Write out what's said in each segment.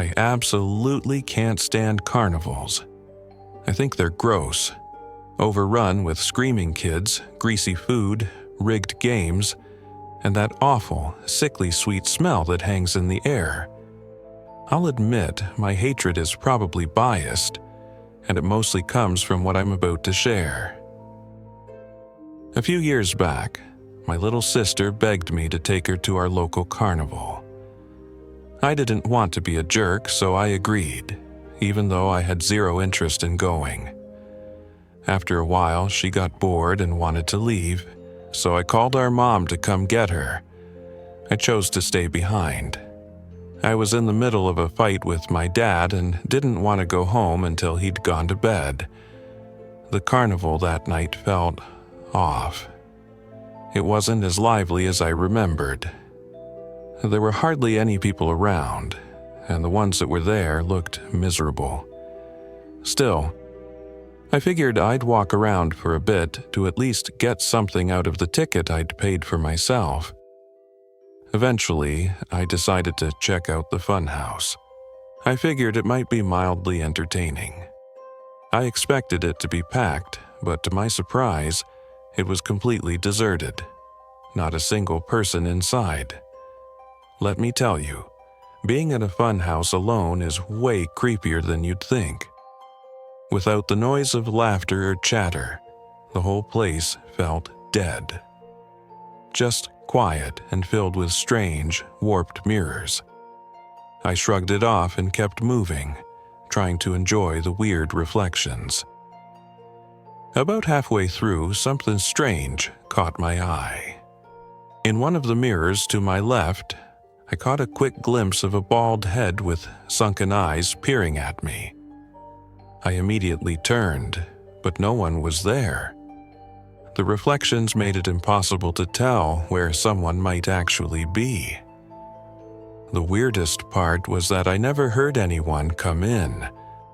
I absolutely can't stand carnivals. I think they're gross, overrun with screaming kids, greasy food, rigged games, and that awful, sickly sweet smell that hangs in the air. I'll admit my hatred is probably biased, and it mostly comes from what I'm about to share. A few years back, my little sister begged me to take her to our local carnival. I didn't want to be a jerk, so I agreed, even though I had zero interest in going. After a while, she got bored and wanted to leave, so I called our mom to come get her. I chose to stay behind. I was in the middle of a fight with my dad and didn't want to go home until he'd gone to bed. The carnival that night felt off. It wasn't as lively as I remembered. There were hardly any people around, and the ones that were there looked miserable. Still, I figured I'd walk around for a bit to at least get something out of the ticket I'd paid for myself. Eventually, I decided to check out the funhouse. I figured it might be mildly entertaining. I expected it to be packed, but to my surprise, it was completely deserted. Not a single person inside. Let me tell you, being in a funhouse alone is way creepier than you'd think. Without the noise of laughter or chatter, the whole place felt dead. Just quiet and filled with strange, warped mirrors. I shrugged it off and kept moving, trying to enjoy the weird reflections. About halfway through, something strange caught my eye. In one of the mirrors to my left, I caught a quick glimpse of a bald head with sunken eyes peering at me. I immediately turned, but no one was there. The reflections made it impossible to tell where someone might actually be. The weirdest part was that I never heard anyone come in.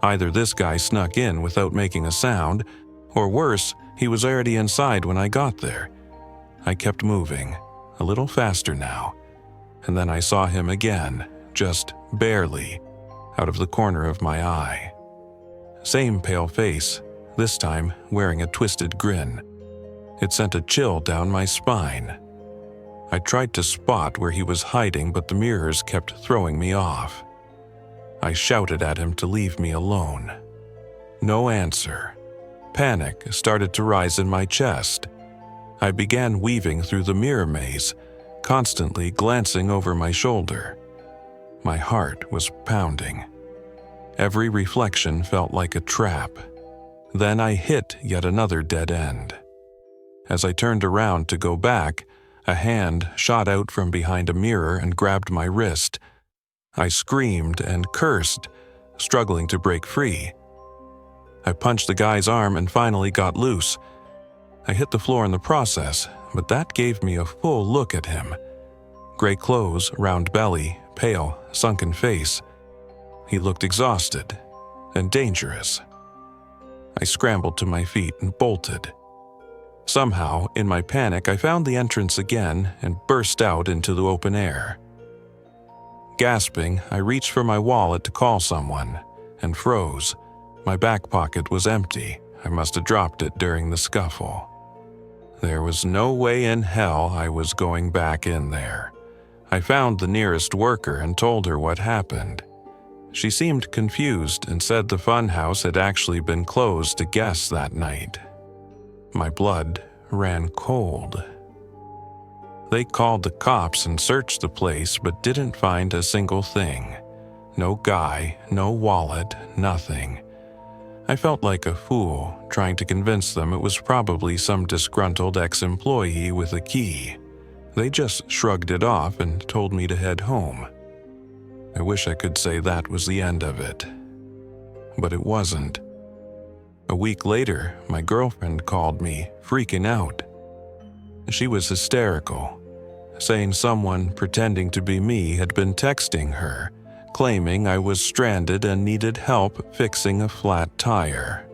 Either this guy snuck in without making a sound, or worse, he was already inside when I got there. I kept moving, a little faster now, and then I saw him again, just barely, out of the corner of my eye. Same pale face, this time wearing a twisted grin. It sent a chill down my spine. I tried to spot where he was hiding, but the mirrors kept throwing me off. I shouted at him to leave me alone. No answer. Panic started to rise in my chest. I began weaving through the mirror maze, constantly glancing over my shoulder. My heart was pounding. Every reflection felt like a trap. Then I hit yet another dead end. As I turned around to go back, a hand shot out from behind a mirror and grabbed my wrist. I screamed and cursed, struggling to break free. I punched the guy's arm and finally got loose. I hit the floor in the process, but that gave me a full look at him. Gray clothes, round belly, pale, sunken face. He looked exhausted and dangerous. I scrambled to my feet and bolted. Somehow, in my panic, I found the entrance again and burst out into the open air. Gasping, I reached for my wallet to call someone and froze. My back pocket was empty. I must have dropped it during the scuffle. There was no way in hell I was going back in there. I found the nearest worker and told her what happened. She seemed confused and said the funhouse had actually been closed to guests that night. My blood ran cold. They called the cops and searched the place but didn't find a single thing. No guy, no wallet, nothing. I felt like a fool trying to convince them it was probably some disgruntled ex-employee with a key. They just shrugged it off and told me to head home. I wish I could say that was the end of it. But it wasn't. A week later, my girlfriend called me, freaking out. She was hysterical, saying someone pretending to be me had been texting her, claiming I was stranded and needed help fixing a flat tire.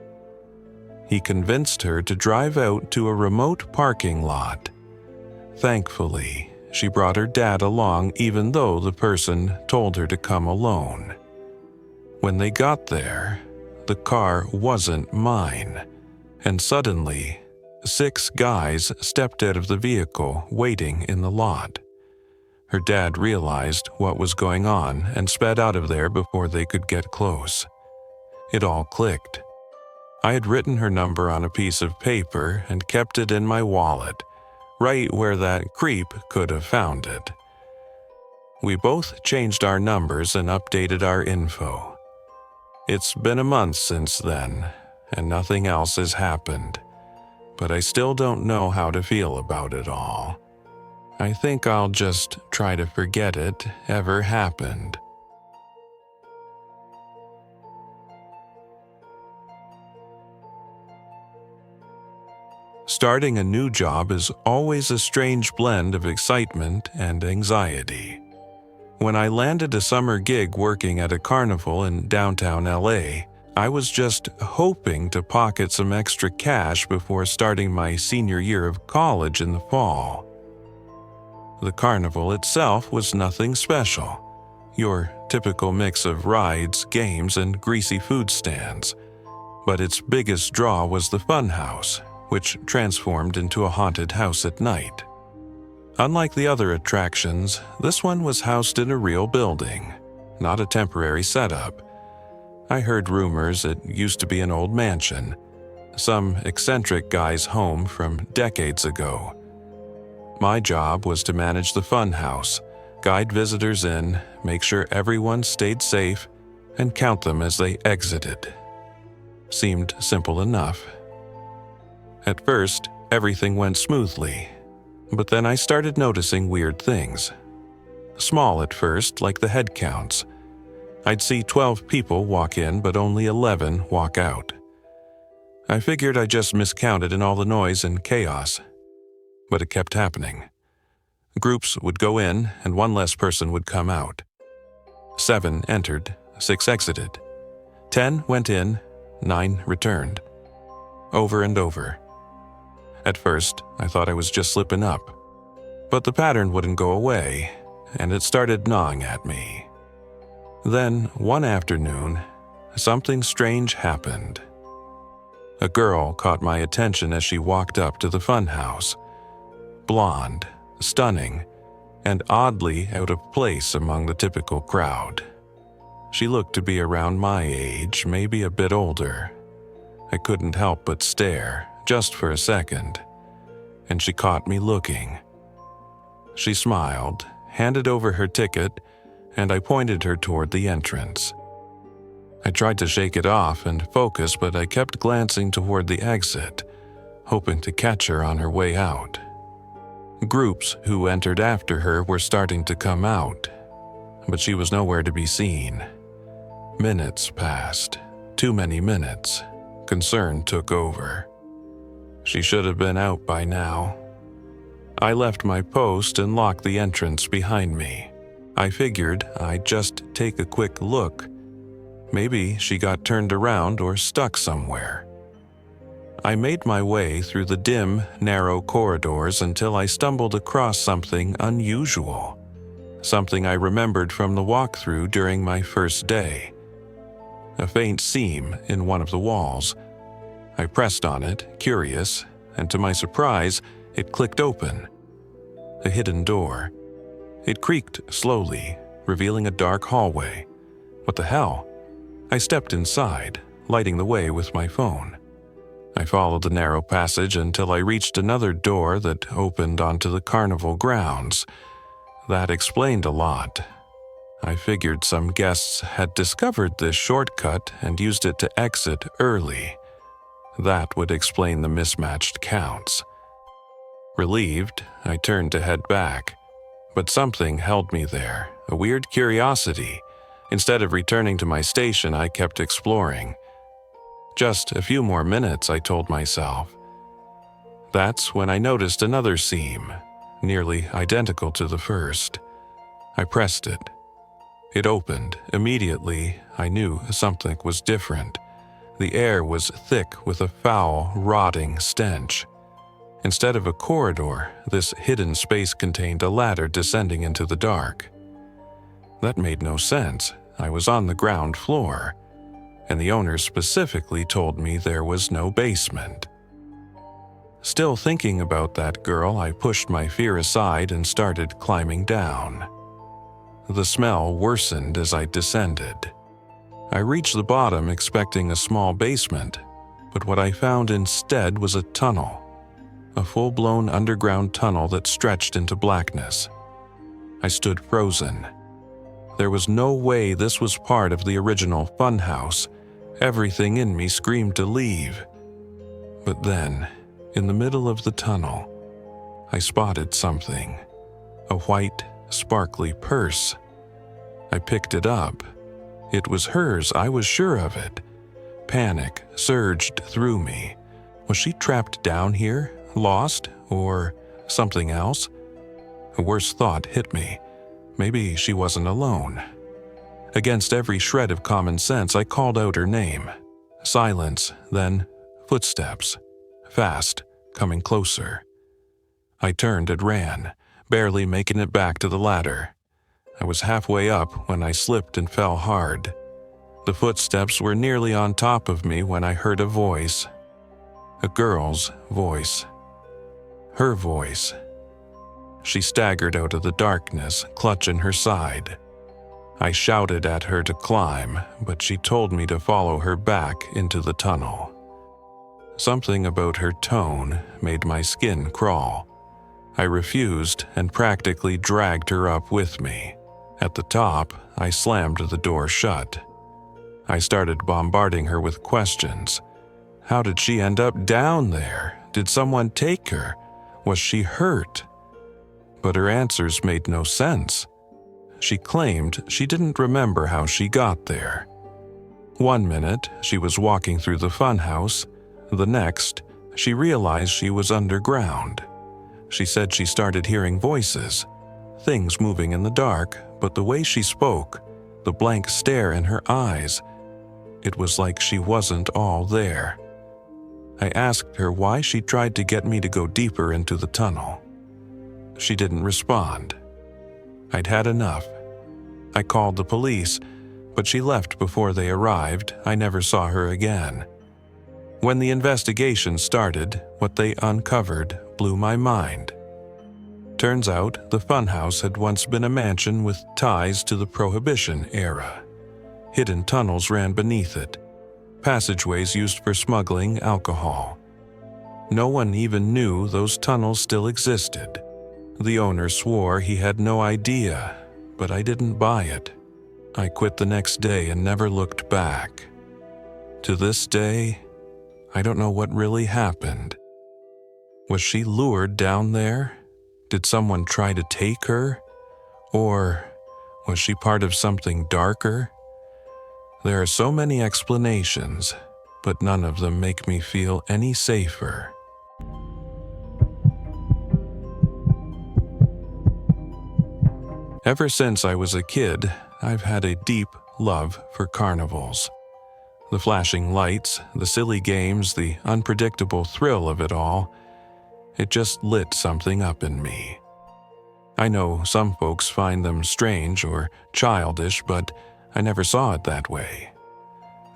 He convinced her to drive out to a remote parking lot. Thankfully, she brought her dad along even though the person told her to come alone. When they got there, the car wasn't mine, and suddenly, 6 guys stepped out of the vehicle waiting in the lot. Her dad realized what was going on and sped out of there before they could get close. It all clicked. I had written her number on a piece of paper and kept it in my wallet, right where that creep could have found it. We both changed our numbers and updated our info. It's been a month since then, and nothing else has happened, but I still don't know how to feel about it all. I think I'll just try to forget it ever happened. Starting a new job is always a strange blend of excitement and anxiety. When I landed a summer gig working at a carnival in downtown LA, I was just hoping to pocket some extra cash before starting my senior year of college in the fall. The carnival itself was nothing special. Your typical mix of rides, games, and greasy food stands. But its biggest draw was the funhouse, which transformed into a haunted house at night. Unlike the other attractions, this one was housed in a real building, not a temporary setup. I heard rumors it used to be an old mansion, some eccentric guy's home from decades ago. My job was to manage the funhouse, guide visitors in, make sure everyone stayed safe, and count them as they exited. Seemed simple enough. At first, everything went smoothly, but then I started noticing weird things. Small at first, like the head counts. I'd see 12 people walk in, but only 11 walk out. I figured I just miscounted in all the noise and chaos, but it kept happening. Groups would go in, and 1 less person would come out. 7 entered, 6 exited. 10 went in, 9 returned. Over and over. At first, I thought I was just slipping up, but the pattern wouldn't go away, and it started gnawing at me. Then, one afternoon, something strange happened. A girl caught my attention as she walked up to the funhouse. Blonde, stunning, and oddly out of place among the typical crowd. She looked to be around my age, maybe a bit older. I couldn't help but stare, just for a second, and she caught me looking. She smiled, handed over her ticket, and I pointed her toward the entrance. I tried to shake it off and focus, but I kept glancing toward the exit, hoping to catch her on her way out. Groups who entered after her were starting to come out, but she was nowhere to be seen. Minutes passed, too many minutes. Concern took over. She should have been out by now. I left my post and locked the entrance behind me. I figured I'd just take a quick look. Maybe she got turned around or stuck somewhere. I made my way through the dim, narrow corridors until I stumbled across something unusual. Something I remembered from the walkthrough during my first day. A faint seam in one of the walls. I pressed on it, curious, and to my surprise, it clicked open. A hidden door. It creaked slowly, revealing a dark hallway. What the hell? I stepped inside, lighting the way with my phone. I followed the narrow passage until I reached another door that opened onto the carnival grounds. That explained a lot. I figured some guests had discovered this shortcut and used it to exit early. That would explain the mismatched counts. Relieved, I turned to head back, but something held me there, a weird curiosity. Instead of returning to my station, I kept exploring. Just a few more minutes, I told myself. That's when I noticed another seam, nearly identical to the first. I pressed it. It opened. Immediately, I knew something was different. The air was thick with a foul, rotting stench. Instead of a corridor, this hidden space contained a ladder descending into the dark. That made no sense. I was on the ground floor, and the owner specifically told me there was no basement. Still thinking about that girl, I pushed my fear aside and started climbing down. The smell worsened as I descended. I reached the bottom expecting a small basement, but what I found instead was a tunnel, a full-blown underground tunnel that stretched into blackness. I stood frozen. There was no way this was part of the original funhouse. Everything in me screamed to leave. But then, in the middle of the tunnel, I spotted something, a white, sparkly purse. I picked it up. It was hers, I was sure of it. Panic surged through me. Was she trapped down here, lost, or something else? A worse thought hit me. Maybe she wasn't alone. Against every shred of common sense, I called out her name. Silence, then footsteps. Fast, coming closer. I turned and ran, barely making it back to the ladder. I was halfway up when I slipped and fell hard. The footsteps were nearly on top of me when I heard a voice. A girl's voice. Her voice. She staggered out of the darkness, clutching her side. I shouted at her to climb, but she told me to follow her back into the tunnel. Something about her tone made my skin crawl. I refused and practically dragged her up with me. At the top, I slammed the door shut. I started bombarding her with questions. How did she end up down there? Did someone take her? Was she hurt? But her answers made no sense. She claimed she didn't remember how she got there. One minute, she was walking through the funhouse. The next, she realized she was underground. She said she started hearing voices, things moving in the dark, but the way she spoke, the blank stare in her eyes, it was like she wasn't all there. I asked her why she tried to get me to go deeper into the tunnel. She didn't respond. I'd had enough. I called the police, but she left before they arrived. I never saw her again. When the investigation started, what they uncovered blew my mind. Turns out the funhouse had once been a mansion with ties to the Prohibition era. Hidden tunnels ran beneath it, passageways used for smuggling alcohol. No one even knew those tunnels still existed. The owner swore he had no idea, but I didn't buy it. I quit the next day and never looked back. To this day, I don't know what really happened. Was she lured down there? Did someone try to take her? Or was she part of something darker? There are so many explanations, but none of them make me feel any safer. Ever since I was a kid, I've had a deep love for carnivals. The flashing lights, the silly games, the unpredictable thrill of it all, it just lit something up in me. I know some folks find them strange or childish, but I never saw it that way.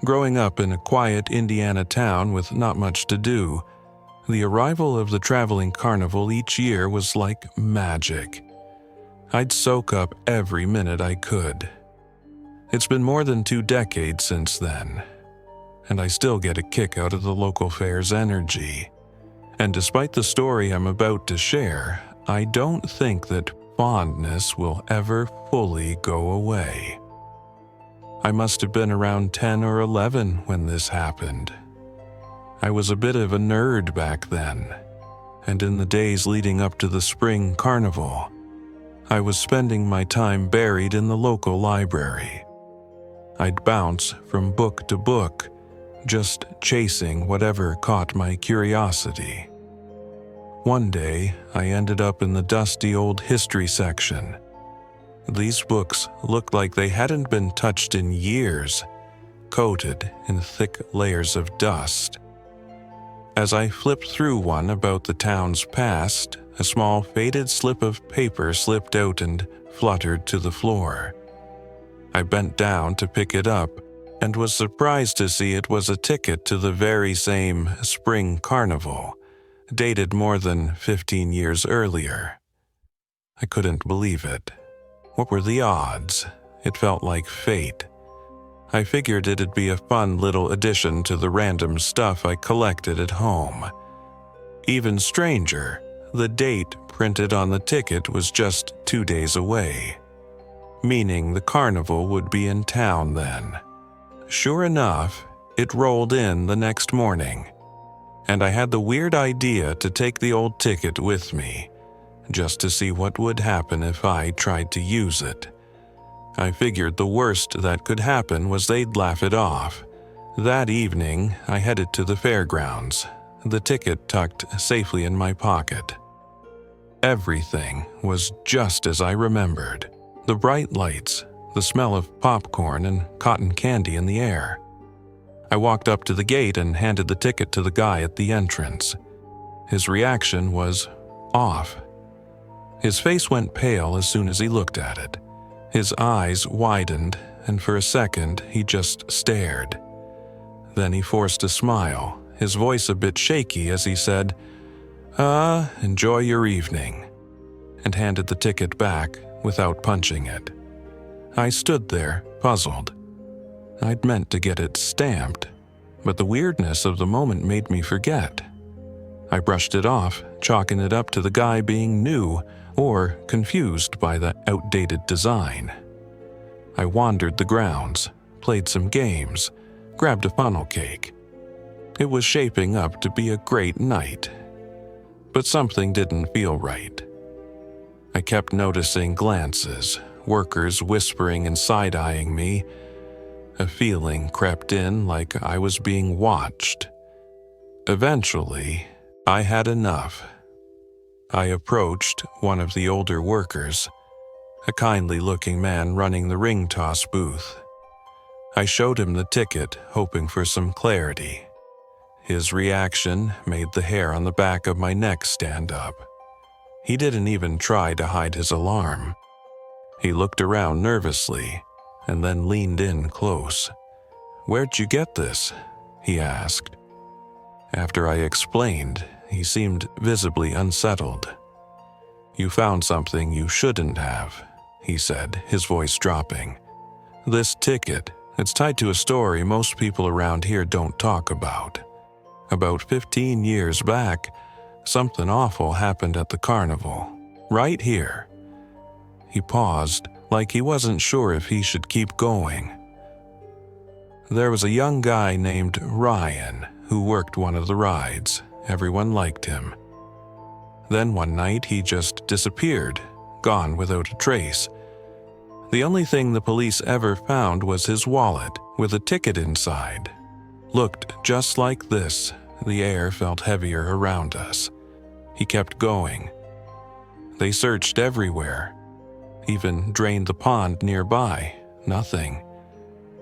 Growing up in a quiet Indiana town with not much to do, the arrival of the traveling carnival each year was like magic. I'd soak up every minute I could. It's been more than 2 decades since then, and I still get a kick out of the local fair's energy. And despite the story I'm about to share, I don't think that fondness will ever fully go away. I must have been around 10 or 11 when this happened. I was a bit of a nerd back then, and in the days leading up to the spring carnival, I was spending my time buried in the local library. I'd bounce from book to book, just chasing whatever caught my curiosity. One day, I ended up in the dusty old history section. These books looked like they hadn't been touched in years, coated in thick layers of dust. As I flipped through one about the town's past, a small faded slip of paper slipped out and fluttered to the floor. I bent down to pick it up and was surprised to see it was a ticket to the very same spring carnival, dated more than 15 years earlier. I couldn't believe it. What were the odds? It felt like fate. I figured it'd be a fun little addition to the random stuff I collected at home. Even stranger, the date printed on the ticket was just 2 days away, meaning the carnival would be in town then. Sure enough, it rolled in the next morning, and I had the weird idea to take the old ticket with me, just to see what would happen if I tried to use it. I figured the worst that could happen was they'd laugh it off. That evening, I headed to the fairgrounds, the ticket tucked safely in my pocket. Everything was just as I remembered. The bright lights, the smell of popcorn and cotton candy in the air. I walked up to the gate and handed the ticket to the guy at the entrance. His reaction was off. His face went pale as soon as he looked at it. His eyes widened, and for a second he just stared. Then he forced a smile, his voice a bit shaky as he said, enjoy your evening," and handed the ticket back without punching it. I stood there, puzzled. I'd meant to get it stamped, but the weirdness of the moment made me forget. I brushed it off, chalking it up to the guy being new or confused by the outdated design. I wandered the grounds, played some games, grabbed a funnel cake. It was shaping up to be a great night. But something didn't feel right. I kept noticing glances, workers whispering and side-eyeing me. A feeling crept in like I was being watched. Eventually, I had enough. I approached one of the older workers, a kindly-looking man running the ring toss booth. I showed him the ticket, hoping for some clarity. His reaction made the hair on the back of my neck stand up. He didn't even try to hide his alarm. He looked around nervously and then leaned in close. "Where'd you get this?" he asked. After I explained, he seemed visibly unsettled. "You found something you shouldn't have," he said, his voice dropping. "This ticket, it's tied to a story most people around here don't talk about. About 15 years back, something awful happened at the carnival, right here." He paused, like he wasn't sure if he should keep going. "There was a young guy named Ryan who worked one of the rides. Everyone liked him. Then one night he just disappeared, gone without a trace. The only thing the police ever found was his wallet with a ticket inside. Looked just like this." The air felt heavier around us. He kept going. "They searched everywhere, even drained the pond nearby. Nothing.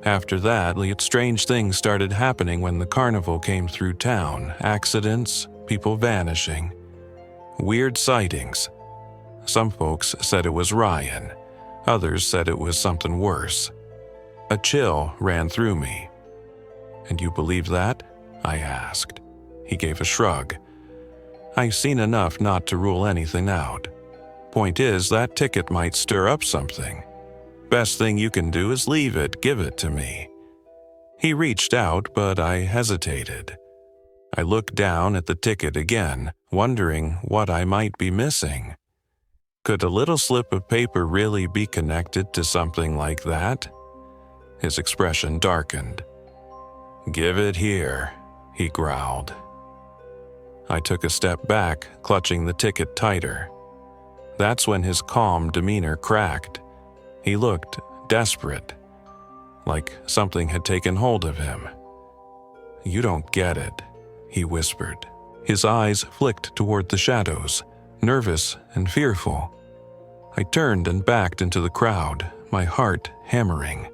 After that, strange things started happening when the carnival came through town. Accidents, people vanishing. Weird sightings. Some folks said it was Ryan. Others said it was something worse. A chill ran through me." "And you believe that?" I asked. He gave a shrug. "I've seen enough not to rule anything out. Point is, that ticket might stir up something. Best thing you can do is leave it, give it to me." He reached out, but I hesitated. I looked down at the ticket again, wondering what I might be missing. Could a little slip of paper really be connected to something like that? His expression darkened. "Give it here," he growled. I took a step back, clutching the ticket tighter. That's when his calm demeanor cracked. He looked desperate, like something had taken hold of him. "You don't get it," he whispered. His eyes flicked toward the shadows, nervous and fearful. I turned and backed into the crowd, my heart hammering.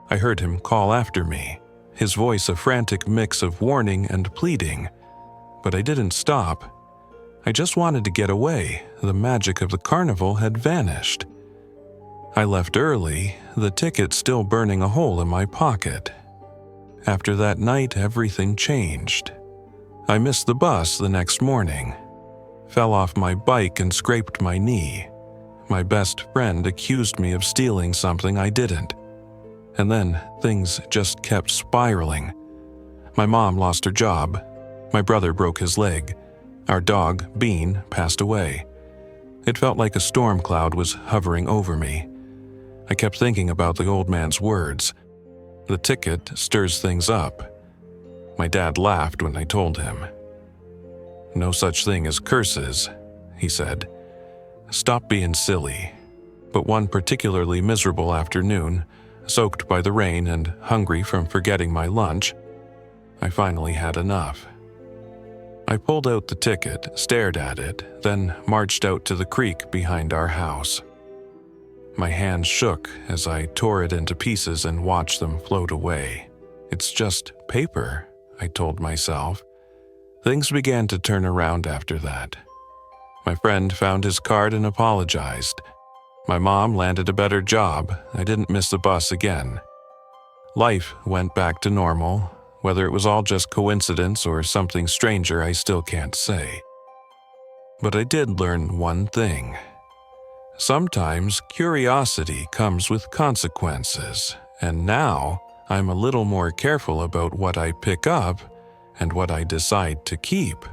I heard him call after me, his voice a frantic mix of warning and pleading. But I didn't stop. I just wanted to get away. The magic of the carnival had vanished. I left early, the ticket still burning a hole in my pocket. After that night, everything changed. I missed the bus the next morning, fell off my bike and scraped my knee. My best friend accused me of stealing something I didn't. And then things just kept spiraling. My mom lost her job. My brother broke his leg. Our dog, Bean, passed away. It felt like a storm cloud was hovering over me. I kept thinking about the old man's words. The ticket stirs things up. My dad laughed when I told him. "No such thing as curses," he said. "Stop being silly." But one particularly miserable afternoon, soaked by the rain and hungry from forgetting my lunch, I finally had enough. I pulled out the ticket, stared at it, then marched out to the creek behind our house. My hands shook as I tore it into pieces and watched them float away. "It's just paper," I told myself. Things began to turn around after that. My friend found his card and apologized. My mom landed a better job. I didn't miss the bus again. Life went back to normal. Whether it was all just coincidence or something stranger, I still can't say. But I did learn one thing. Sometimes curiosity comes with consequences, and now I'm a little more careful about what I pick up and what I decide to keep.